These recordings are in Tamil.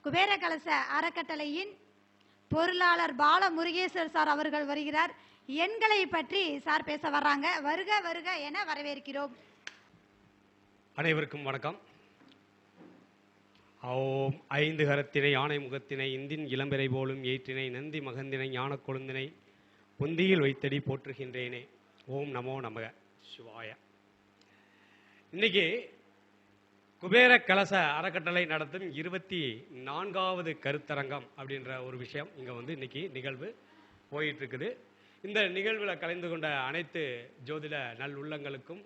குபேர கலச அறக்கட்டளையின் பொருளாளர் பால முருகேஸ்வர் சார் அவர்கள் வருகிறார். எண்களை பற்றி சார் பேச வர்றாங்க. வருக வருக என வரவேற்கிறோம். அனைவருக்கும் வணக்கம். ஓம் ஐந்து கரத்தினை யானை முகத்தினை இந்தின் இளம்பிறை போலும் ஏற்றினை நந்தி மகந்தினை ஞான கொழுந்தினை பொந்தியில் வைத்தடி போற்றுகின்றேனே. ஓம் நமோ நமக சிவாய. இன்னைக்கு குபேர கலச அறக்கட்டளை நடத்தும் 24வது கருத்தரங்கம் அப்படின்ற ஒரு விஷயம் இங்கே இன்னைக்கு நிகழ்வு போயிட்டு இருக்குது. இந்த நிகழ்வில் கலந்து கொண்ட அனைத்து ஜோதிட நல்லுள்ளங்களுக்கும்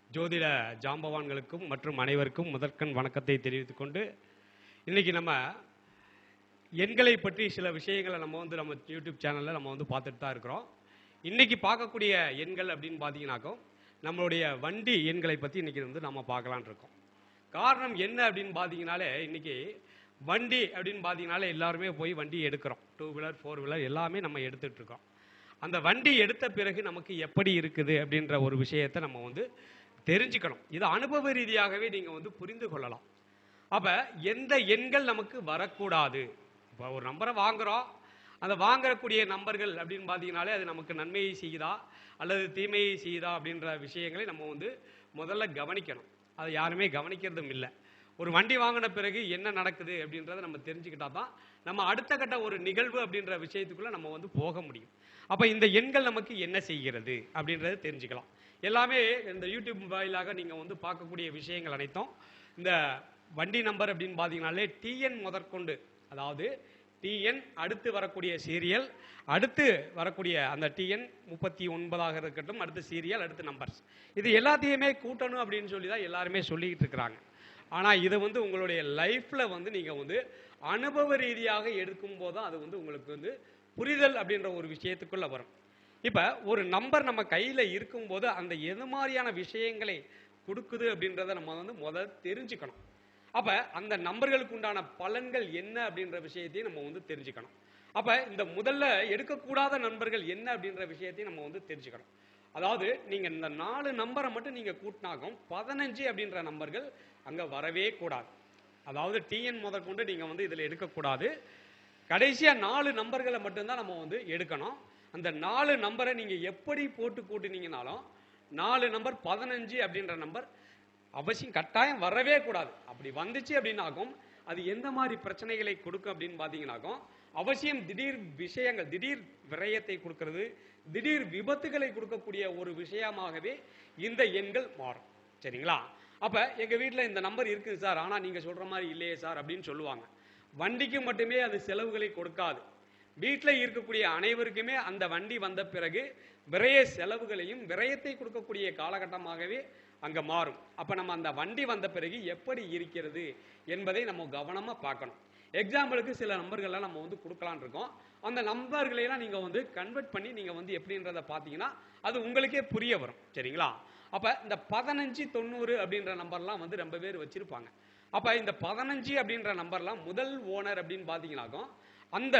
ஜோதிட ஜாம்பவான்களுக்கும் மற்றும் அனைவருக்கும் முதற்கண் வணக்கத்தை தெரிவித்துக் கொண்டு, இன்னைக்கு நம்ம எண்களை பற்றி சில விஷயங்களை நம்ம யூடியூப் சேனலில் நம்ம பார்த்துட்டு தான் இருக்கிறோம். இன்னைக்கு பார்க்கக்கூடிய எண்கள் அப்படின்னு பார்த்தீங்கன்னாக்கோ நம்மளுடைய வண்டி எண்களை பற்றி இன்னைக்கு நம்ம பார்க்கலான் இருக்கோம். காரணம் என்ன அப்படின்னு பார்த்தீங்கனாலே, இன்னைக்கு வண்டி அப்படின்னு பார்த்தீங்கனாலே எல்லாருமே போய் வண்டி எடுக்கிறோம். 2 வீலர் 4 வீலர் எல்லாமே நம்ம எடுத்துட்டு இருக்கோம். அந்த வண்டி எடுத்த பிறகு நமக்கு எப்படி இருக்குது அப்படின்ற ஒரு விஷயத்தை நம்ம தெரிஞ்சுக்கணும். இது அனுபவ ரீதியாகவே நீங்கள் புரிந்து கொள்ளலாம். அப்போ எந்த எண்கள் நமக்கு வரக்கூடாது, இப்போ ஒரு நம்பரை வாங்குகிறோம், அந்த வாங்கக்கூடிய நம்பர்கள் அப்படின்னு பார்த்தீங்கனாலே அது நமக்கு நன்மையை செய்யுதா அல்லது தீமையை செய்யுதா அப்படின்ற விஷயங்களை நம்ம முதல்ல கவனிக்கணும். அதை யாருமே கவனிக்கிறதும் இல்லை. ஒரு வண்டி வாங்கின பிறகு என்ன நடக்குது அப்படின்றத நம்ம தெரிஞ்சுக்கிட்டா தான் நம்ம அடுத்த கட்ட ஒரு நிகழ்வு அப்படின்ற விஷயத்துக்குள்ள நம்ம போக முடியும். அப்போ இந்த எண்கள் நமக்கு என்ன செய்கிறது அப்படின்றத தெரிஞ்சுக்கலாம். எல்லாமே இந்த யூடியூப் வாயிலாக நீங்கள் பார்க்கக்கூடிய விஷயங்கள் அனைத்தும் இந்த வண்டி நம்பர் அப்படின்னு பார்த்தீங்கன்னாலே டிஎன் முதற்கொண்டு, அதாவது டிஎன் அடுத்து வரக்கூடிய சீரியல், அடுத்து வரக்கூடிய அந்த டிஎன் 39 இருக்கட்டும், அடுத்து சீரியல், அடுத்து நம்பர்ஸ், இது எல்லாத்தையுமே கூட்டணும் அப்படின்னு சொல்லி தான் எல்லாருமே சொல்லிக்கிட்டு இருக்கிறாங்க. ஆனால் இதை உங்களுடைய லைஃப்பில் நீங்கள் அனுபவ ரீதியாக எடுக்கும்போது தான் அது உங்களுக்கு புரிதல் அப்படின்ற ஒரு விஷயத்துக்குள்ளே வரும். இப்போ ஒரு நம்பர் நம்ம கையில் இருக்கும்போது அந்த எது மாதிரியான விஷயங்களை கொடுக்குது அப்படின்றத நம்ம முதல் தெரிஞ்சுக்கணும். அப்போ அந்த நம்பர்களுக்கு உண்டான பலன்கள் என்ன அப்படின்ற விஷயத்தையும் நம்ம தெரிஞ்சுக்கணும். அப்போ இந்த முதல்ல எடுக்கக்கூடாத நண்பர்கள் என்ன அப்படின்ற விஷயத்தையும் நம்ம தெரிஞ்சுக்கணும். அதாவது நீங்கள் இந்த 4 நம்பரை மட்டும் நீங்கள் கூட்டினாகும் 15 அப்படின்ற நம்பர்கள் அங்கே வரவே கூடாது. அதாவது டிஎன் முதற்கொண்டு நீங்கள் இதில் எடுக்கக்கூடாது. கடைசியாக 4 நம்பர்களை மட்டும்தான் நம்ம எடுக்கணும். அந்த 4 நம்பரை நீங்கள் எப்படி போட்டு கூட்டினீங்கனாலும் 4 நம்பர் 15 அப்படின்ற நம்பர் அவசியம் கட்டாயம் வரவே கூடாது. அப்படி வந்துச்சு அப்படின்னாக்கும் அது எந்த மாதிரி பிரச்சனைகளை கொடுக்கும் அப்படின்னு பார்த்தீங்கன்னாக்கும், அவசியம் திடீர் விஷயங்கள், திடீர் விரயத்தை கொடுக்கறது, திடீர் விபத்துகளை கொடுக்கக்கூடிய ஒரு விஷயமாகவே இந்த எண்கள் மாறும். சரிங்களா? அப்போ எங்கள் வீட்டில் இந்த நம்பர் இருக்குது சார், ஆனால் நீங்கள் சொல்கிற மாதிரி இல்லையே சார் அப்படின்னு சொல்லுவாங்க. வண்டிக்கு மட்டுமே அது செலவுகளை கொடுக்காது. வீட்டில் இருக்கக்கூடிய அனைவருக்குமே அந்த வண்டி வந்த பிறகு விரய செலவுகளையும் விரயத்தை கொடுக்கக்கூடிய காலகட்டமாகவே அங்கே மாறும். அப்போ நம்ம அந்த வண்டி வந்த பிறகு எப்படி இருக்கிறது என்பதை நம்ம கவனமாக பார்க்கணும். எக்ஸாம்பிளுக்கு சில நம்பர்கள்லாம் நம்ம கொடுக்கலான் இருக்கோம். அந்த நம்பர்களையெல்லாம் நீங்கள் கன்வெர்ட் பண்ணி நீங்கள் எப்படின்றத பார்த்தீங்கன்னா அது உங்களுக்கே புரிய வரும். சரிங்களா? அப்போ இந்த 15 90 அப்படின்ற நம்பர்லாம் ரொம்ப பேர் வச்சுருப்பாங்க. அப்போ இந்த 15 அப்படின்ற நம்பர்லாம் முதல் ஓனர் அப்படின்னு பார்த்தீங்கன்னாக்கும் அந்த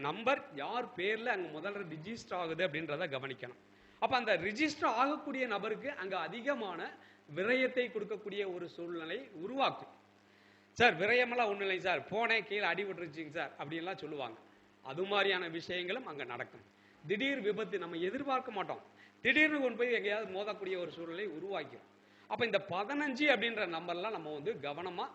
நம்பர் யார் பேரில் அங்கே முதல்ல ரிஜிஸ்டர் ஆகுது அப்படின்றத கவனிக்கணும். அப்போ அந்த ரிஜிஸ்டர் ஆகக்கூடிய நபருக்கு அங்கே அதிகமான விரயத்தை கொடுக்கக்கூடிய ஒரு சூழ்நிலை உருவாக்கும். சார் விரயமெல்லாம் ஒன்றும் இல்லை சார், போனேன் கீழே அடிபட்டுருச்சுங்க சார் அப்படின்லாம் சொல்லுவாங்க. அது மாதிரியான விஷயங்களும் அங்கே நடக்கும். திடீர் விபத்து நம்ம எதிர்பார்க்க மாட்டோம், திடீர்னு கொண்டு போய் எங்கேயாவது மோதக்கூடிய ஒரு சூழ்நிலை உருவாக்கும். அப்போ இந்த 15 அப்படின்ற நம்பர்லாம் நம்ம கவனமாக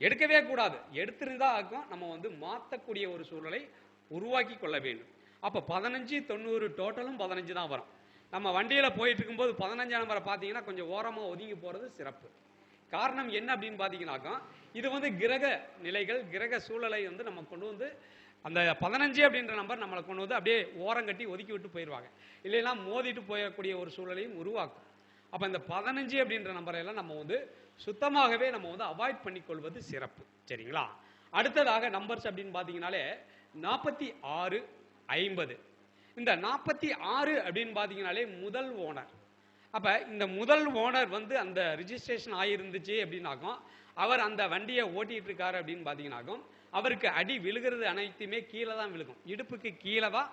எடுக்கவே கூடாது. எடுத்துருந்தா ஆக்கும் நம்ம மாற்றக்கூடிய ஒரு சூழ்நிலை உருவாக்கி கொள்ள வேண்டும். அப்போ 15 90 டோட்டலும் 15 தான் வரும். நம்ம வண்டியில் போயிட்டு இருக்கும்போது 15 நம்பரை பார்த்தீங்கன்னா கொஞ்சம் ஓரமாக ஒதுங்கி போகிறது சிறப்பு. காரணம் என்ன அப்படின்னு பார்த்தீங்கன்னாக்கா, இது கிரக நிலைகள், கிரக சூழலை நம்ம கொண்டு அந்த 15 அப்படின்ற நம்பர் நம்மளை கொண்டு அப்படியே ஓரங்கட்டி ஒதுக்கி விட்டு போயிடுவாங்க. இல்லைன்னா மோதிட்டு போயக்கூடிய ஒரு சூழலையும் உருவாக்கும். அப்போ இந்த 15 அப்படின்ற நம்பரையெல்லாம் நம்ம சுத்தமாகவே நம்ம அவாய்ட் பண்ணிக்கொள்வது சிறப்பு. சரிங்களா? அடுத்ததாக நம்பர்ஸ் அப்படின்னு பார்த்தீங்கன்னாலே 46 50. இந்த 46 அப்படின்னு பார்த்தீங்கன்னாலே முதல் ஓனர். அப்போ இந்த முதல் ஓனர் அந்த ரிஜிஸ்ட்ரேஷன் ஆகிருந்துச்சு அப்படின்னாக்கும் அவர் அந்த வண்டியை ஓட்டிகிட்டு இருக்காரு அப்படின்னு பார்த்தீங்கன்னாக்கும் அவருக்கு அடி விழுகிறது அனைத்துமே கீழே தான் விழுகும். இடுப்புக்கு கீழே தான்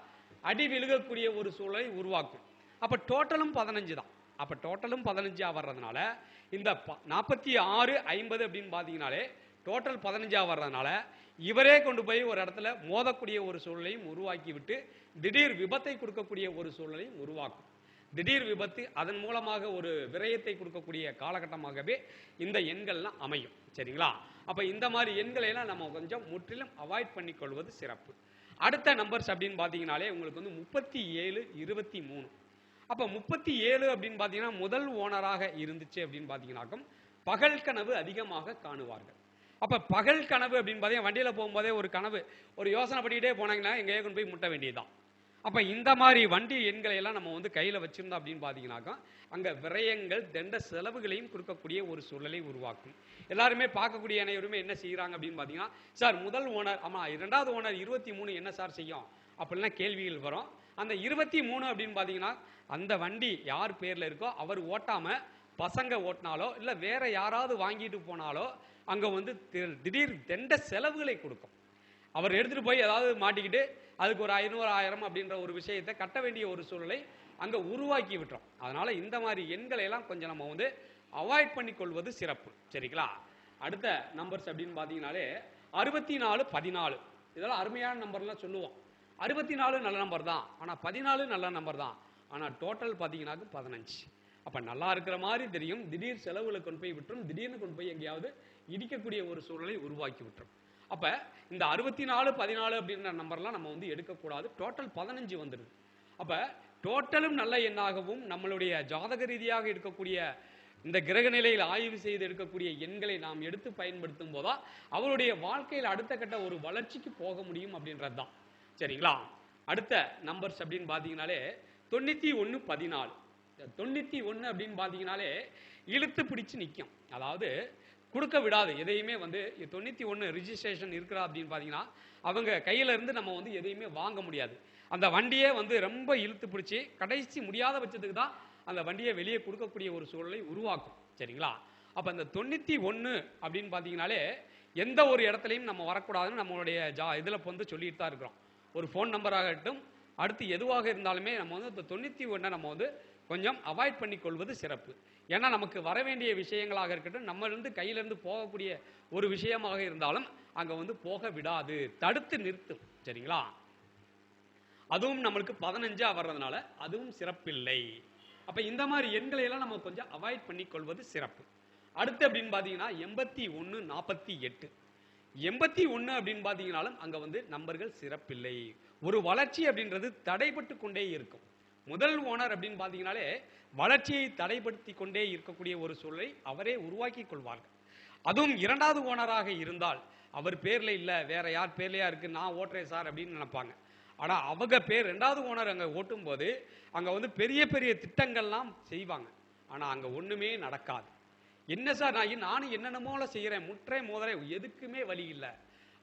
அடி விழுகக்கூடிய ஒரு சூழலை உருவாக்கும். அப்போ டோட்டலும் 15 தான். அப்போ டோட்டலும் 15 வர்றதுனால இந்த 46 50 அப்படின்னு பார்த்தீங்கன்னாலே டோட்டல் 15 வர்றதுனால இவரே கொண்டு போய் ஒரு இடத்துல மோதக்கூடிய ஒரு சூழலையும் உருவாக்கி விட்டு திடீர் விபத்தை கொடுக்கக்கூடிய ஒரு சூழலையும் உருவாக்கும். திடீர் விபத்து அதன் மூலமாக ஒரு விரயத்தை கொடுக்கக்கூடிய காலகட்டமாகவே இந்த எண்கள்லாம் அமையும். சரிங்களா? அப்ப இந்த மாதிரி எண்களை எல்லாம் நம்ம கொஞ்சம் முற்றிலும் அவாய்ட் பண்ணிக்கொள்வது சிறப்பு. அடுத்த நம்பர்ஸ் அப்படின்னு பாத்தீங்கன்னாலே உங்களுக்கு வந்து 37, 23. அப்ப 37 அப்படின்னு பாத்தீங்கன்னா முதல் ஓனராக இருந்துச்சு அப்படின்னு பாத்தீங்கன்னாக்கும் பகல் கனவு அதிகமாக காணுவார்கள். அப்ப பகல் கனவு அப்படின்னு பாத்தீங்கன்னா வண்டியில போகும்போதே ஒரு கனவு ஒரு யோசனை பண்ணிக்கிட்டே போனாங்கன்னா எங்கேயே கொண்டு போய் முட்ட வேண்டியதுதான். அப்ப இந்த மாதிரி வண்டி எண்களை எல்லாம் நம்ம வந்து கையில வச்சிருந்தோம் அப்படின்னு பாத்தீங்கன்னாக்கா அங்க விரயங்கள் தண்ட செலவுகளையும் கொடுக்கக்கூடிய ஒரு சூழலை உருவாக்கும். எல்லாருமே பார்க்கக்கூடிய அனைவருமே என்ன செய்யறாங்க அப்படின்னு பாத்தீங்கன்னா, சார் முதல் ஓனர் ஆமா, இரண்டாவது ஓனர் 23 என்ன சார் செய்யும் அப்படின்னா கேள்விகள் வரும். அந்த 23 அப்படின்னு பாத்தீங்கன்னா அந்த வண்டி யார் பேர்ல இருக்கோ அவர் ஓட்டாம பசங்க ஓட்டினாலோ இல்ல வேற யாராவது வாங்கிட்டு போனாலோ அங்க வந்து திடீர் தண்ட செலவுகளை கொடுக்கும். அவர் எடுத்துட்டு போய் ஏதாவது மாட்டிக்கிட்டு அதுக்கு ஒரு 500, 1000 அப்படின்ற ஒரு விஷயத்தை கட்ட வேண்டிய ஒரு சூழலை அங்க உருவாக்கி விட்டுரும். அதனால இந்த மாதிரி எண்களை எல்லாம் கொஞ்சம் நம்ம வந்து அவாய்ட் பண்ணி கொள்வது சிறப்பு. சரிங்களா? அடுத்த நம்பர்ஸ் அப்படின்னு பாத்தீங்கன்னாலே 64, 14 இதெல்லாம் அருமையான நம்பர்லாம் சொல்லுவோம். 64 நல்ல நம்பர் தான், ஆனா 14 நல்ல நம்பர் தான், ஆனா டோட்டல் பாத்தீங்கன்னா 15. அப்ப நல்லா இருக்கிற மாதிரி தெரியும், திடீர் செலவுகளை கொண்டு போய் விட்டுரும், திடீர்னு கொண்டு போய் எங்கேயாவது இடிக்கக்கூடிய ஒரு சூழலை உருவாக்கி விட்டுரும். அப்ப இந்த 64, 14 அப்படின்ற நம்பர்லாம் நம்ம வந்து எடுக்கக்கூடாது. டோட்டல் 15 வந்துடுது. அப்ப டோட்டலும் நல்ல எண்ணாகவும் நம்மளுடைய ஜாதக ரீதியாக இருக்கக்கூடிய இந்த கிரக நிலையில் ஆய்வு செய்து எடுக்கக்கூடிய எண்களை நாம் எடுத்து பயன்படுத்தும் போதா அவருடைய வாழ்க்கையில் அடுத்த கட்ட ஒரு வளர்ச்சிக்கு போக முடியும் அப்படின்றது தான். சரிங்களா? அடுத்த நம்பர்ஸ் அப்படின்னு பாத்தீங்கன்னாலே 91, 14. 91 அப்படின்னு பாத்தீங்கன்னாலே இழுத்து பிடிச்சு நிற்கும். அதாவது கொடுக்க விடாது எதையுமே. வந்து 91 ரிஜிஸ்ட்ரேஷன் இருக்கிறா அப்படின்னு பாத்தீங்கன்னா அவங்க கையில இருந்து நம்ம வந்து எதையுமே வாங்க முடியாது. அந்த வண்டியே வந்து ரொம்ப இழுத்து பிடிச்சி கடைசி முடியாத பட்சத்துக்கு தான் அந்த வண்டியை வெளியே கொடுக்கக்கூடிய ஒரு சூழலை உருவாக்கும். சரிங்களா? அப்ப அந்த 91 அப்படின்னு பாத்தீங்கன்னாலே எந்த ஒரு இடத்துலையும் நம்ம வரக்கூடாதுன்னு நம்மளுடைய இதுல வந்து சொல்லிட்டு தான் இருக்கிறோம். ஒரு போன் நம்பர் ஆகட்டும், அடுத்து எதுவாக இருந்தாலுமே நம்ம வந்து இந்த 91 நம்ம வந்து கொஞ்சம் அவாய்ட் பண்ணி கொள்வது சிறப்பு. ஏன்னா நமக்கு வர வேண்டிய விஷயங்களாக இருக்கட்டும், நம்ம இருந்து கையிலிருந்து போகக்கூடிய ஒரு விஷயமாக இருந்தாலும் அங்க வந்து போக விடாது, தடுத்து நிறுத்தும். சரிங்களா? அதுவும் நம்மளுக்கு 15 வர்றதுனால அதுவும் சிறப்பில்லை. அப்ப இந்த மாதிரி எண்களை எல்லாம் நம்ம கொஞ்சம் அவாய்ட் பண்ணி கொள்வது சிறப்பு. அடுத்து அப்படின்னு பாத்தீங்கன்னா 81, 48. 81 அப்படின்னு பாத்தீங்கன்னாலும் அங்க வந்து நம்பர்கள் சிறப்பில்லை. ஒரு வளர்ச்சி அப்படின்றது தடைபட்டு கொண்டே இருக்கும். முதல் ஓனர் அப்படின்னு பாத்தீங்கன்னாலே வளர்ச்சியை தடைப்படுத்தி கொண்டே இருக்கக்கூடிய ஒரு சூழலை அவரே உருவாக்கி கொள்வார்கள். அதுவும் இரண்டாவது ஓனராக இருந்தால் அவர் பேர்ல இல்ல வேற யார் பேர்லயா இருக்கு, நான் ஓட்டுறேன் சார் அப்படின்னு நினைப்பாங்க. ஆனா அவங்க பேர் இரண்டாவது ஓனர் அங்க ஓட்டும் போது அங்க வந்து பெரிய பெரிய திட்டங்கள்லாம் செய்வாங்க. ஆனா அங்க ஒண்ணுமே நடக்காது. என்ன சார் நானும் என்னென்னமோல செய்யறேன், முற்றே மோதலை, எதுக்குமே வழி இல்லை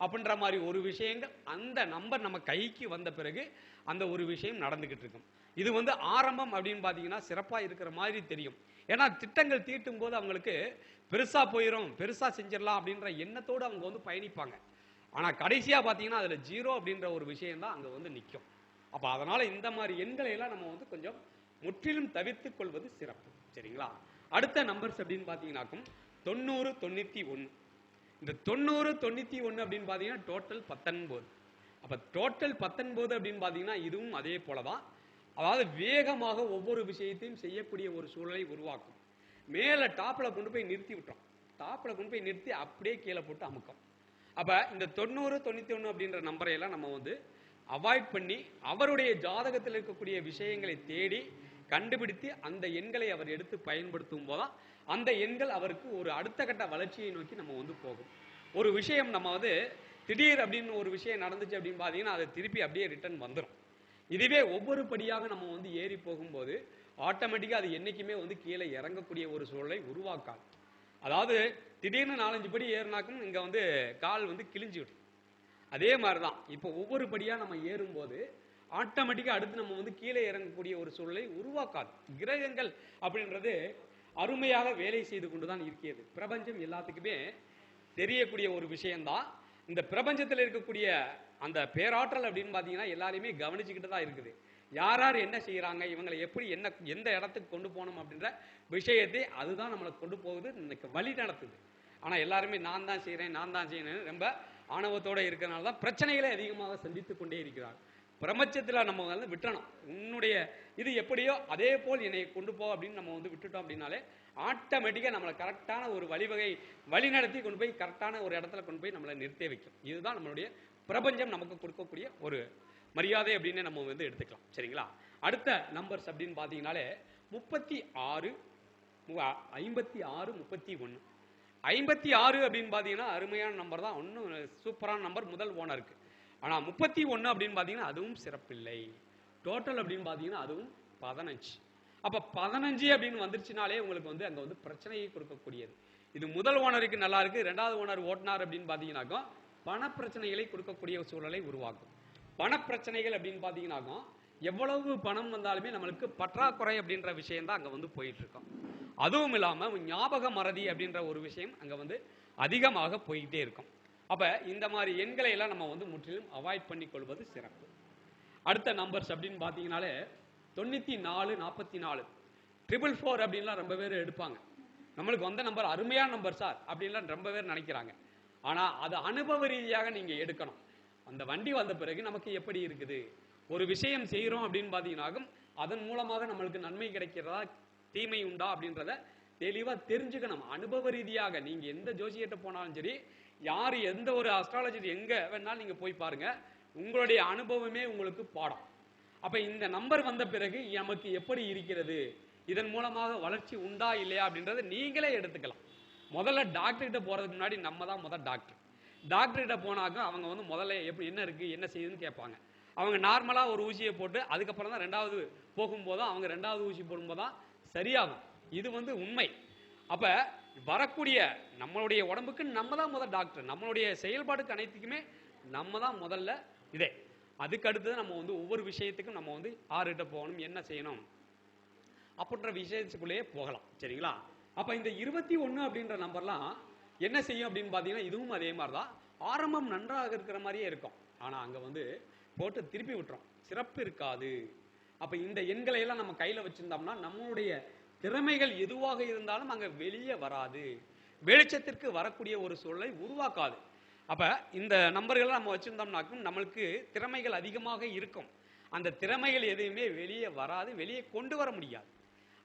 அப்படின்ற மாதிரி ஒரு விஷயங்கள் அந்த நம்பர் நம்ம கைக்கு வந்த பிறகு அந்த ஒரு விஷயம் நடந்துகிட்டு இருக்கும். இது வந்து ஆரம்பம் அப்படின்னு பாத்தீங்கன்னா சிறப்பா இருக்கிற மாதிரி தெரியும். ஏன்னா திட்டங்கள் தீட்டும் போது அவங்களுக்கு பெருசா போயிடும், பெருசா செஞ்சிடலாம் அப்படின்ற எண்ணத்தோடு அவங்க வந்து பயணிப்பாங்க. ஆனா கடைசியா பாத்தீங்கன்னா அதுல 0 அப்படின்ற ஒரு விஷயம் தான் அங்க வந்து நிற்கும். அப்ப அதனால இந்த மாதிரி எண்களை எல்லாம் நம்ம வந்து கொஞ்சம் முற்றிலும் தவிர்த்துக் கொள்வது சிறப்பு. சரிங்களா? அடுத்த நம்பர்ஸ் அப்படின்னு பாத்தீங்கன்னாக்கும் 90, 91. இந்த 90, 91 அப்படின்னு பாத்தீங்கன்னா டோட்டல் 19. அப்ப டோட்டல் 19 அப்படின்னு பாத்தீங்கன்னா இதுவும் அதே போலதான். அதாவது வேகமாக ஒவ்வொரு விஷயத்தையும் செய்யக்கூடிய ஒரு சூழலை உருவாக்கும். மேல டாப்ல கொண்டு போய் நிறுத்தி விட்டோம், டாப்ல கொண்டு போய் நிறுத்தி அப்படியே கீழே போட்டு அமுக்கும். அப்ப இந்த 90, 91 அப்படின்ற நம்பரை எல்லாம் நம்ம வந்து அவாய்ட் பண்ணி அவருடைய ஜாதகத்தில் இருக்கக்கூடிய விஷயங்களை தேடி கண்டுபிடித்து அந்த எண்களை அவர் எடுத்து பயன்படுத்தும் போதுதான் அந்த எண்கள் அவருக்கு ஒரு அடுத்த கட்ட வளர்ச்சியை நோக்கி நம்ம வந்து போகும். ஒரு விஷயம் நம்ம வந்து திடீர் அப்படின்னு ஒரு விஷயம் நடந்துச்சு அப்படின்னு பாத்தீங்கன்னா அதை திருப்பி அப்படியே ரிட்டர்ன் வந்துடும். இதுவே ஒவ்வொரு படியாக நம்ம வந்து ஏறி போகும்போது ஆட்டோமேட்டிக்கா அது என்னைக்குமே வந்து கீழே இறங்கக்கூடிய ஒரு சூழலை உருவாக்காது. அதாவது திடீர்னு 4-5 படி ஏறினாக்கும் இங்க வந்து கால் வந்து கிழிஞ்சு விடும். அதே மாதிரிதான் இப்போ ஒவ்வொரு படியா நம்ம ஏறும்போது ஆட்டோமேட்டிக்கா அடுத்து நம்ம வந்து கீழே இறங்கக்கூடிய ஒரு சூழலை உருவாக்காது. கிரகங்கள் அப்படின்றது அருமையாக வேலை செய்து கொண்டுதான் இருக்கிறது. பிரபஞ்சம் எல்லாத்துக்குமே தெரியக்கூடிய ஒரு விஷயம்தான். இந்த பிரபஞ்சத்தில் இருக்கக்கூடிய அந்த பேராற்றல் அப்படின்னு பாத்தீங்கன்னா எல்லாரையுமே கவனிச்சுக்கிட்டு தான் இருக்குது. யார் யார் என்ன செய்யறாங்க, இவங்களை எப்படி எந்த இடத்துக்கு கொண்டு போகணும் அப்படின்ற விஷயத்தை அதுதான் நம்மளை கொண்டு போகுது, இன்னைக்கு வழி நடத்துது. ஆனா எல்லாருமே நான் தான் செய்யறேன் ரொம்ப ஆணவத்தோடு இருக்கிறனால தான் பிரச்சனைகளை அதிகமாக சந்தித்து கொண்டே இருக்கிறார். பிரபஞ்சத்தில் நம்ம வந்து விட்டணும். உன்னுடைய இது எப்படியோ அதே போல் என்னை கொண்டு போ அப்படின்னு நம்ம வந்து விட்டுட்டோம் அப்படின்னாலே ஆட்டோமேட்டிக்காக நம்மளை கரெக்டான ஒரு வழி நடத்தி கொண்டு போய் கரெக்டான ஒரு இடத்துல கொண்டு போய் நம்மளை நிறுத்தி வைக்கும். இதுதான் நம்மளுடைய பிரபஞ்சம் நமக்கு கொடுக்கக்கூடிய ஒரு மரியாதை அப்படின்னு நம்ம வந்து எடுத்துக்கலாம். சரிங்களா? அடுத்த நம்பர்ஸ் அப்படின்னு பார்த்தீங்கன்னாலே 36, 56, 31. 56 அப்படின்னு பார்த்தீங்கன்னா அருமையான நம்பர் தான், ஒன்றும் சூப்பரான நம்பர் முதல் ஓனருக்கு. ஆனால் 31 அப்படின்னு பார்த்தீங்கன்னா அதுவும் சிறப்பில்லை. டோட்டல் அப்படின்னு பார்த்தீங்கன்னா அதுவும் 15. அப்போ 15 அப்படின்னு வந்துருச்சுனாலே உங்களுக்கு வந்து அங்கே வந்து பிரச்சனையை கொடுக்கக்கூடியது. இது முதல் ஓனருக்கு நல்லா இருக்கு, ரெண்டாவது ஓனர் ஓட்டினார் அப்படின்னு பார்த்தீங்கன்னாக்கா பணப்பிரச்சனைகளை கொடுக்கக்கூடிய சூழலை உருவாக்கும். பணப்பிரச்சனைகள் அப்படின்னு பார்த்தீங்கன்னாக்கா எவ்வளவு பணம் வந்தாலுமே நம்மளுக்கு பற்றாக்குறை அப்படின்ற விஷயம் தான் அங்கே வந்து போயிட்டு இருக்கோம். அதுவும் இல்லாமல் ஞாபக மறதி அப்படின்ற ஒரு விஷயம் அங்கே வந்து அதிகமாக போய்கிட்டே இருக்கும். அப்போ இந்த மாதிரி எண்களை எல்லாம் நம்ம வந்து முற்றிலும் அவாய்ட் பண்ணி கொள்வது சிறப்பு. அடுத்த நம்பர்ஸ் அப்படின்னு பார்த்தீங்கன்னாலே 94, 44, 444 அப்படின்லாம் ரொம்ப பேர் எடுப்பாங்க. நம்மளுக்கு வந்த நம்பர் அருமையான நம்பர் சார் அப்படின்லாம் ரொம்ப பேர் நினைக்கிறாங்க. ஆனால் அது அனுபவ ரீதியாக நீங்கள் எடுக்கணும். அந்த வண்டி வந்த பிறகு நமக்கு எப்படி இருக்குது, ஒரு விஷயம் செய்கிறோம் அப்படின்னு பார்த்தீங்கன்னாக்கும் அதன் மூலமாக நம்மளுக்கு நன்மை கிடைக்கிறதா தீமை உண்டா அப்படின்றத தெளிவாக தெரிஞ்சுக்கணும். அனுபவ ரீதியாக நீங்கள் எந்த ஜோசியத்தை போனாலும் சரி, யார் எந்த ஒரு அஸ்ட்ராலஜி எங்கே வேணாலும் நீங்கள் போய் பாருங்க, உங்களுடைய அனுபவமே உங்களுக்கு பாடம். அப்போ இந்த நம்பர் வந்த பிறகு நமக்கு எப்படி இருக்கிறது, இதன் மூலமாக வளர்ச்சி உண்டா இல்லையா அப்படின்றத நீங்களே எடுத்துக்கலாம். முதல்ல டாக்டர்கிட்ட போகிறதுக்கு முன்னாடி நம்ம தான் முதல் டாக்டர்கிட்ட போனாக்க அவங்க வந்து முதல்ல எப்படி என்ன இருக்குது என்ன செய்யுதுன்னு கேட்பாங்க. அவங்க நார்மலாக ஒரு ஊசியை போட்டு அதுக்கப்புறம் தான் ரெண்டாவது போகும்போதும் அவங்க ரெண்டாவது ஊசி போடும்போது தான் சரியாகும். இது வந்து உண்மை. அப்போ வரக்கூடிய நம்மளுடைய உடம்புக்கு நம்ம தான் முதல் டாக்டர், நம்மளுடைய செயல்பாடுக்கு அனைத்துக்குமே நம்ம தான் முதல்ல இதே. அதுக்கு அடுத்தது நம்ம வந்து ஒவ்வொரு விஷயத்துக்கும் நம்ம வந்து ஆறுகிட்ட போகணும், என்ன செய்யணும் அப்படின்ற விஷயத்துக்குள்ளேயே போகலாம். சரிங்களா? அப்போ இந்த 21 அப்படின்ற நம்பர்லாம் என்ன செய்யும் அப்படின்னு பார்த்தீங்கன்னா இதுவும் அதே மாதிரி தான். ஆரம்பம் நன்றாக இருக்கிற மாதிரியே இருக்கும், ஆனால் அங்கே வந்து போட்டு திருப்பி விட்டுரும், சிறப்பு இருக்காது. அப்போ இந்த எண்களை எல்லாம் நம்ம கையில் வச்சிருந்தோம்னா நம்மளுடைய திறமைகள் எதுவாக இருந்தாலும் அங்கே வெளியே வராது, வெளிச்சத்திற்கு வரக்கூடிய ஒரு சூழலை உருவாக்காது. அப்போ இந்த நம்பர்களை நம்ம வச்சிருந்தோம்னாக்கும் நம்மளுக்கு திறமைகள் அதிகமாக இருக்கும், அந்த திறமைகள் எதையுமே வெளியே வராது, வெளியே கொண்டு வர முடியாது,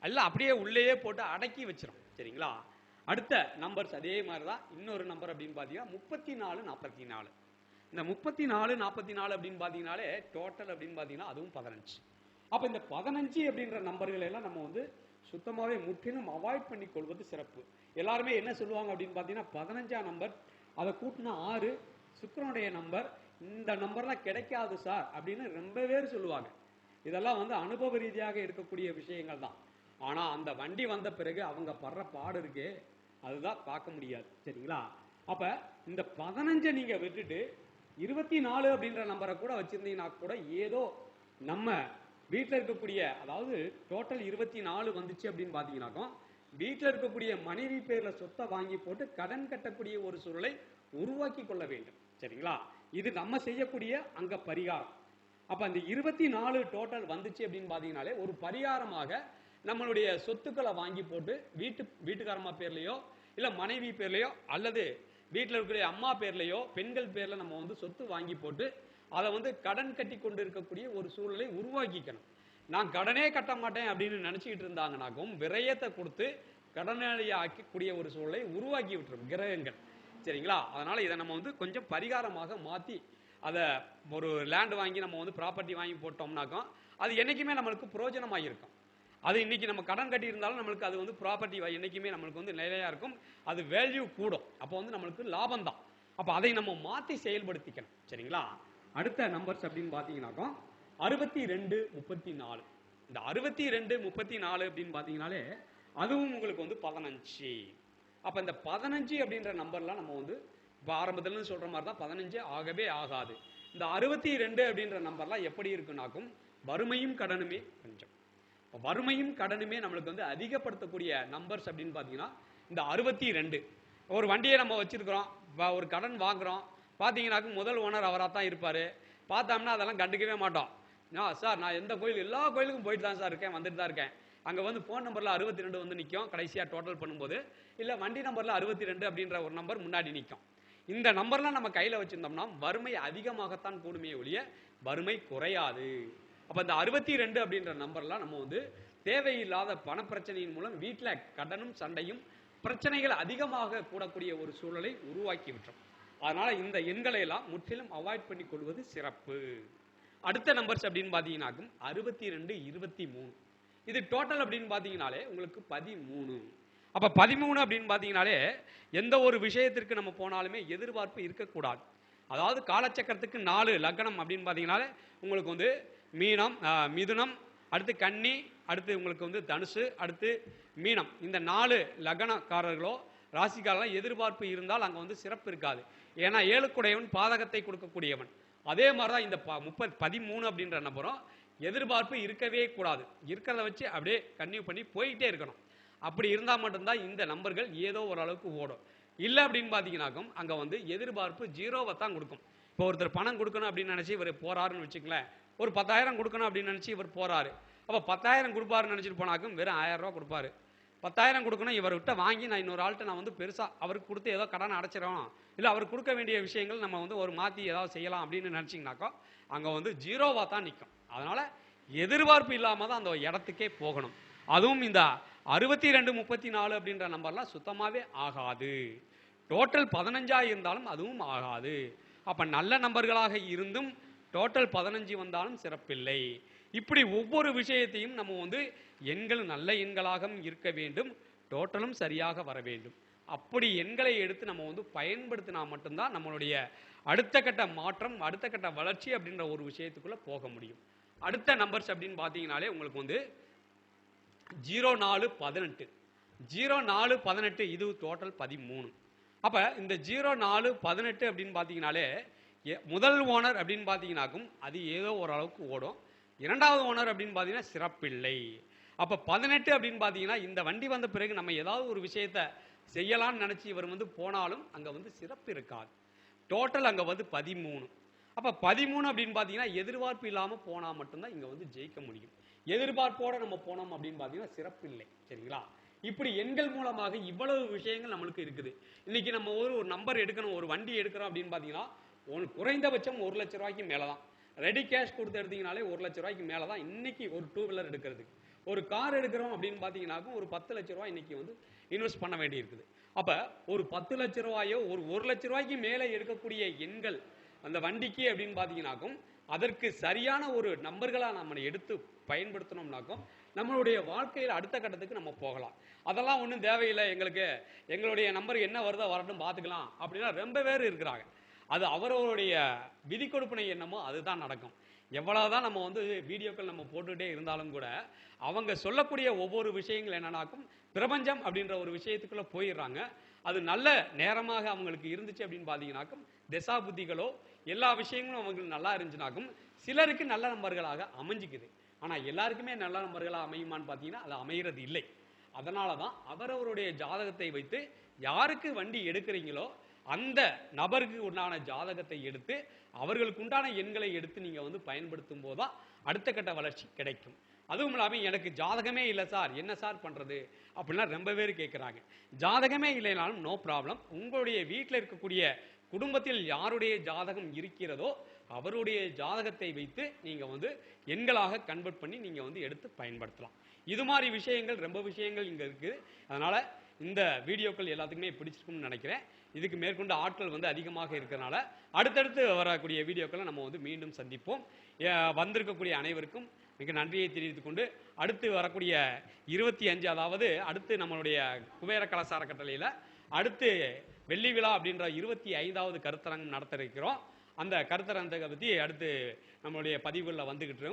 அல்ல அப்படியே உள்ளேயே போட்டு அடக்கி வச்சிரும். சரிங்களா? அடுத்த நம்பர்ஸ் அதே மாதிரி தான். இன்னொரு நம்பர் அப்படின்னு பார்த்தீங்கன்னா 34, 44. இந்த 34, 44 அப்படின்னு பார்த்தீங்கன்னாலே டோட்டல் அப்படின்னு பார்த்தீங்கன்னா அதுவும் 15. அப்போ இந்த 15 அப்படின்ற நம்பர்கள் எல்லாம் நம்ம வந்து சுத்தமாகவே முற்றிலும் அவாய்ட் பண்ணி கொள்வது சிறப்பு. எல்லாருமே என்ன சொல்லுவாங்க அப்படின்னு பார்த்தீங்கன்னா 15ஆம் நம்பர், அதை கூட்டினா 6, சுக்கிரனுடைய நம்பர், இந்த நம்பர்லாம் கிடைக்காது சார் அப்படின்னு ரொம்ப பேர் சொல்லுவாங்க. இதெல்லாம் வந்து அனுபவ ரீதியாக இருக்கக்கூடிய விஷயங்கள் தான். ஆனால் அந்த வண்டி வந்த பிறகு அவங்க படுற பாடு இருக்கே அதுதான் பார்க்க முடியாது. சரிங்களா? அப்போ இந்த 15 நீங்கள் விட்டுட்டு 24 அப்படின்ற நம்பரை கூட வச்சிருந்தீங்கன்னா கூட ஏதோ நம்ம வீட்டில் இருக்கக்கூடிய, அதாவது டோட்டல் 24 வந்துச்சு அப்படின்னு பார்த்தீங்கன்னாக்கா வீட்டில் இருக்கக்கூடிய மனைவி பேரில் சொத்தை வாங்கி போட்டு கடன் கட்டக்கூடிய ஒரு சூழலை உருவாக்கி கொள்ள வேண்டும். சரிங்களா? இது நம்ம செய்யக்கூடிய அங்கே பரிகாரம். அப்போ அந்த 24 டோட்டல் வந்துச்சு அப்படின்னு பார்த்தீங்கன்னாலே ஒரு பரிகாரமாக நம்மளுடைய சொத்துக்களை வாங்கி போட்டு வீட்டுக்காரம்மா பேர்லையோ இல்லை மனைவி பேர்லையோ அல்லது வீட்டில் இருக்கிற அம்மா பேர்லையோ பெண்கள் பேர்ல நம்ம வந்து சொத்து வாங்கி போட்டு அதை வந்து கடன் கட்டி கொண்டு இருக்கக்கூடிய ஒரு சூழலை உருவாக்கிக்கணும். நான் கடனே கட்ட மாட்டேன் அப்படின்னு நினைச்சிக்கிட்டு இருந்தாங்கன்னாக்கும் விரயத்தை கொடுத்து கடனாளியாக்கக்கூடிய ஒரு சூழலை உருவாக்கி விட்டுரும் கிரகங்கள். சரிங்களா? அதனால இதை நம்ம வந்து கொஞ்சம் பரிகாரமாக மாற்றி அதை ஒரு லேண்ட் வாங்கி நம்ம வந்து ப்ராப்பர்ட்டி வாங்கி போட்டோம்னாக்கும் அது என்னைக்குமே நம்மளுக்கு பிரயோஜனமாக இருக்கும். அது இன்னைக்கு நம்ம கடன் கட்டி இருந்தாலும் நம்மளுக்கு அது வந்து ப்ராப்பர்ட்டி என்னைக்குமே நம்மளுக்கு வந்து நிலையா இருக்கும், அது வேல்யூ கூடும், அப்போ வந்து நம்மளுக்கு லாபம் தான். அப்போ அதை நம்ம மாற்றி செயல்படுத்திக்கணும். சரிங்களா? அடுத்த நம்பர்ஸ் அப்படின்னு பார்த்தீங்கன்னாக்கா 62, 34. இந்த 62, 34 அப்படின்னு பார்த்தீங்கன்னாலே அதுவும் உங்களுக்கு வந்து 15. அப்போ இந்த 15 அப்படின்ற நம்பர்லாம் நம்ம வந்து இப்போ ஆரம்பத்துல சொல்ற மாதிரி தான் 15 ஆகவே ஆகாது. இந்த 62 அப்படின்ற நம்பர்லாம் எப்படி இருக்குன்னாக்கும் வறுமையும் கடனுமே கொஞ்சம், வறுமையும் கடனுமே நம்மளுக்கு வந்து அதிகப்படுத்தக்கூடிய நம்பர்ஸ் அப்படின்னு பார்த்தீங்கன்னா இந்த 62. ஒரு வண்டியை நம்ம வச்சிருக்கிறோம், ஒரு கடன் வாங்குறோம், பார்த்தீங்கன்னாக்கும் முதல் ஓனர் அவராக தான் இருப்பார். பார்த்தோம்னா அதெல்லாம் கண்டுக்கவே மாட்டோம். சார் நான் எந்த கோயில் எல்லா கோயிலுக்கும் போயிட்டு தான் சார் இருக்கேன், வந்துட்டு தான் இருக்கேன். அங்கே வந்து ஃபோன் நம்பரில் 62 வந்து நிற்கும் கடைசியாக டோட்டல் பண்ணும்போது, இல்லை வண்டி நம்பரில் 62 அப்படின்ற ஒரு நம்பர் முன்னாடி நிற்கும். இந்த நம்பர்லாம் நம்ம கையில வச்சிருந்தோம்னா வறுமை அதிகமாகத்தான் கூடுமே ஒழிய வறுமை குறையாது. அப்ப இந்த 62 அப்படின்ற நம்பர்லாம் நம்ம வந்து தேவையில்லாத பண பிரச்சனையின் மூலம் வீட்டுல கடனும் சண்டையும் பிரச்சனைகள் அதிகமாக கூடக்கூடிய ஒரு சூழலை உருவாக்கி விட்டோம். அதனால இந்த எண்களை எல்லாம் முற்றிலும் அவாய்ட் பண்ணி கொள்வது சிறப்பு. அடுத்த நம்பர்ஸ் அப்படின்னு பாத்தீங்கன்னாக்கும் 62, 23. இது டோட்டல் அப்படின்னு பாத்தீங்கன்னாலே உங்களுக்கு 13. அப்ப 13 அப்படின்னு பாத்தீங்கன்னாலே எந்த ஒரு விஷயத்திற்கு நம்ம போனாலுமே எதிர்பார்ப்பு இருக்கக்கூடாது. அதாவது காலச்சக்கரத்துக்கு 4 லக்னம் அப்படின்னு பாத்தீங்கன்னாலே உங்களுக்கு வந்து மீனம், மிதுனம், அடுத்து கன்னி, அடுத்து உங்களுக்கு வந்து தனுசு, அடுத்து மீனம். இந்த 4 லக்னக்காரர்களோ ராசிக்காரர்களோ எதிர்பார்ப்பு இருந்தால் அங்க வந்து சிறப்பு இருக்காது. ஏன்னா 7 குடையவன் பாதகத்தை கொடுக்கக்கூடியவன். அதே மாதிரிதான் இந்த 13 அப்படின்ற நம்பரும் எதிர்பார்ப்பு இருக்கவே கூடாது. இருக்கிறத வச்சு அப்படியே கன்டினியூ பண்ணி போயிட்டே இருக்கணும். அப்படி இருந்தா மட்டும்தான் இந்த நம்பர்கள் ஏதோ ஓரளவுக்கு ஓடும். இல்ல அப்படின்னு பாத்தீங்கன்னாக்கும் அங்க வந்து எதிர்பார்ப்பு 0 தான் கொடுக்கும். இப்போ ஒருத்தர் பணம் கொடுக்கணும் அப்படின்னு நினைச்சு இவர் போறாருன்னு வச்சுக்கலேன். ஒரு 10,000 கொடுக்கணும் அப்படின்னு நினைச்சு இவர் போறாரு. அப்ப 10,000 கொடுப்பாருன்னு நினைச்சிட்டு போனாக்கும் வெறும் 1000 ரூபாய் கொடுப்பாரு. 10,000 கொடுக்கணும் இவர்கிட்ட வாங்கி நான் இன்னொரு ஆள்கிட்ட நான் வந்து பெருசா அவருக்கு கொடுத்து ஏதோ கடன் அடைச்சிடும், இல்ல அவர் கொடுக்க வேண்டிய விஷயங்கள் நம்ம வந்து ஒரு மாத்தி ஏதாவது செய்யலாம் அப்படின்னு நினைச்சீங்கன்னாக்கா அங்க வந்து 0 தான் நிற்கும். அதனால எதிர்பார்ப்பு இல்லாம தான் அந்த இடத்துக்கே போகணும். அதுவும் இந்த 62, 34 அப்படின்ற நம்பர்லாம் சுத்தமாவே ஆகாது. டோட்டல் 15 இருந்தாலும் அதுவும் ஆகாது. அப்ப நல்ல நம்பர்களாக இருந்தும் டோட்டல் 15 வந்தாலும் சிறப்பில்லை. இப்படி ஒவ்வொரு விஷயத்தையும் நம்ம வந்து எண்கள் நல்ல எண்களாக இருக்க வேண்டும், டோட்டலும் சரியாக வர வேண்டும். அப்படி எண்களை எடுத்து நம்ம வந்து பயன்படுத்தினா மட்டும்தான் நம்மளுடைய அடுத்த கட்ட மாற்றம், அடுத்த கட்ட வளர்ச்சி அப்படின்ற ஒரு விஷயத்துக்குள்ள போக முடியும். அடுத்த நம்பர்ஸ் அப்படின்னு பாத்தீங்கன்னாலே உங்களுக்கு வந்து 04, 18. 04, 18 இது டோட்டல் 13. அப்ப இந்த 04, 18 அப்படின்னு பாத்தீங்கன்னாலே முதல் ஓனர் அப்படின்னு பாத்தீங்கன்னாக்கும் அது ஏதோ ஓரளவுக்கு ஓடும். இரண்டாவது ஓனர் அப்படின்னு பாத்தீங்கன்னா சிறப்பில்லை. அப்ப 18 அப்படின்னு பாத்தீங்கன்னா இந்த வண்டி வந்த பிறகு நம்ம ஏதாவது ஒரு விஷயத்த செய்யலாம்னு நினைச்சு இவர் வந்து போனாலும் அங்க வந்து சிறப்பு இருக்காது. டோட்டல் அங்க வந்து 13. அப்ப 13 அப்படின்னு பாத்தீங்கன்னா எதிர்பார்ப்பு இல்லாம போனா மட்டும்தான் இங்க வந்து ஜெயிக்க முடியும். எதிர்பார்ப்போட நம்ம போனோம் அப்படின்னு பாத்தீங்கன்னா சிறப்பு இல்லை. சரிங்களா? இப்படி எண்கள் மூலமாக இவ்வளவு விஷயங்கள் நம்மளுக்கு இருக்குது. இன்னைக்கு நம்ம ஒரு நம்பர் எடுக்கணும், ஒரு வண்டி எடுக்கிறோம் அப்படின்னு பாத்தீங்கன்னா குறைந்தபட்சம் 1 லட்சம் ரூபாய்க்கு மேலதான். ரெடி கேஷ் கொடுத்து எடுத்தீங்கனாலே 1 லட்சம் ரூபாய்க்கு மேலதான் இன்னைக்கு ஒரு 2 வீலர் எடுக்கிறதுக்கு. ஒரு கார் எடுக்கிறோம் அப்படின்னு பாத்தீங்கன்னாக்கும் ஒரு 10 லட்சம் ரூபாய் இன்னைக்கு வந்து இன்வெஸ்ட் பண்ண வேண்டி இருக்குது. அப்ப ஒரு 10 லட்சம் ரூபாயோ ஒரு 1 லட்சம் ரூபாய்க்கு மேல எடுக்கக்கூடிய எண்கள் அந்த வண்டிக்கு அப்படின்னு பாத்தீங்கன்னாக்கும் அதற்கு சரியான ஒரு நம்பர்களா நம்ம எடுத்து பயன்படுத்தணும்னாக்கும் நம்மளுடைய வாழ்க்கையில் அடுத்த கட்டத்துக்கு நம்ம போகலாம். அதெல்லாம் ஒன்றும் தேவையில்லை, எங்களுக்கு எங்களுடைய நம்பர் என்ன வருதோ வரட்டும் பார்த்துக்கலாம் அப்படின்னா ரொம்ப பேர் இருக்கிறாங்க. அது அவரவருடைய விதி கொடுப்பினை என்னமோ அதுதான் நடக்கும். எவ்வளவுதான் நம்ம வந்து வீடியோக்கள் நம்ம போட்டுகிட்டே இருந்தாலும் கூட அவங்க சொல்லக்கூடிய ஒவ்வொரு விஷயங்கள் என்னன்னாக்கும் பிரபஞ்சம் அப்படின்ற ஒரு விஷயத்துக்குள்ள போயிடுறாங்க. அது நல்ல நேரமாக அவங்களுக்கு இருந்துச்சு அப்படின்னு பாத்தீங்கன்னாக்கும் திசா புத்திகளோ எல்லா விஷயங்களும் அவங்களுக்கு நல்லா இருந்துச்சுனாக்கும் சிலருக்கு நல்ல நம்பர்களாக அமைஞ்சிக்குது. ஆனா எல்லாருக்குமே நல்ல நம்பர்களாக அமையுமான்னு பாத்தீங்கன்னா அது அமைகிறது இல்லை. அதனாலதான் அவரவருடைய ஜாதகத்தை வைத்து யாருக்கு வண்டி எடுக்கிறீங்களோ அந்த நபருக்கு உண்டான ஜாதகத்தை எடுத்து அவர்களுக்கு உண்டான எண்களை எடுத்து நீங்க வந்து பயன்படுத்தும் போதுதான் அடுத்த கட்ட வளர்ச்சி கிடைக்கும். அதுவும் இல்லாம எனக்கு ஜாதகமே இல்லை சார், என்ன சார் பண்றது அப்படின்னா ரொம்ப பேர் கேட்கிறாங்க. ஜாதகமே இல்லைனாலும் நோ ப்ராப்ளம். உங்களுடைய வீட்டில் இருக்கக்கூடிய குடும்பத்தில் யாருடைய ஜாதகம் இருக்கிறதோ அவருடைய ஜாதகத்தை வைத்து நீங்க வந்து எண்களாக கன்வெர்ட் பண்ணி நீங்க வந்து எடுத்து பயன்படுத்தலாம். இது மாதிரி விஷயங்கள் ரொம்ப விஷயங்கள் இங்க இருக்கு. அதனால இந்த வீடியோக்கள் எல்லாத்துக்குமே பிடிச்சிருக்கும்னு நினைக்கிறேன். இதுக்கு மேற்கொண்டு ஆட்கள் வந்து அதிகமாக இருக்கிறனால அடுத்தடுத்து வரக்கூடிய வீடியோக்களை நம்ம வந்து மீண்டும் சந்திப்போம். வந்திருக்கக்கூடிய அனைவருக்கும் மிக நன்றியை தெரிவித்துக் கொண்டு அடுத்து வரக்கூடிய 25 அதாவது அடுத்து நம்மளுடைய குபேர கலாசார கட்டளையில அடுத்து வெள்ளி விழா அப்படின்ற 25வது கருத்தரங்கம் நடத்த இருக்கிறோம். அந்த கருத்தரங்கத்தை பத்தி அடுத்து நம்மளுடைய பதிவுகளில் வந்துகிட்டு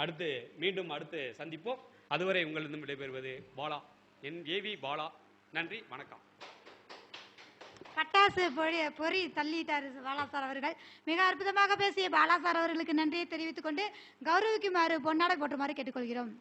அடுத்து மீண்டும் அடுத்து சந்திப்போம். அதுவரை உங்களிடம் விடைபெறுவது பாலா, என் ஏவி பாலா. நன்றி, வணக்கம். பட்டாசு பொறி தள்ளிட்டார் பாலாசார் அவர்கள். மிக அற்புதமாக பேசிய பாலாசார் அவர்களுக்கு நன்றியை தெரிவித்துக் கொண்டு கௌரவிக்குமாறு பொன்னாடை போற்றுமாறு கேட்டுக்கொள்கிறோம்.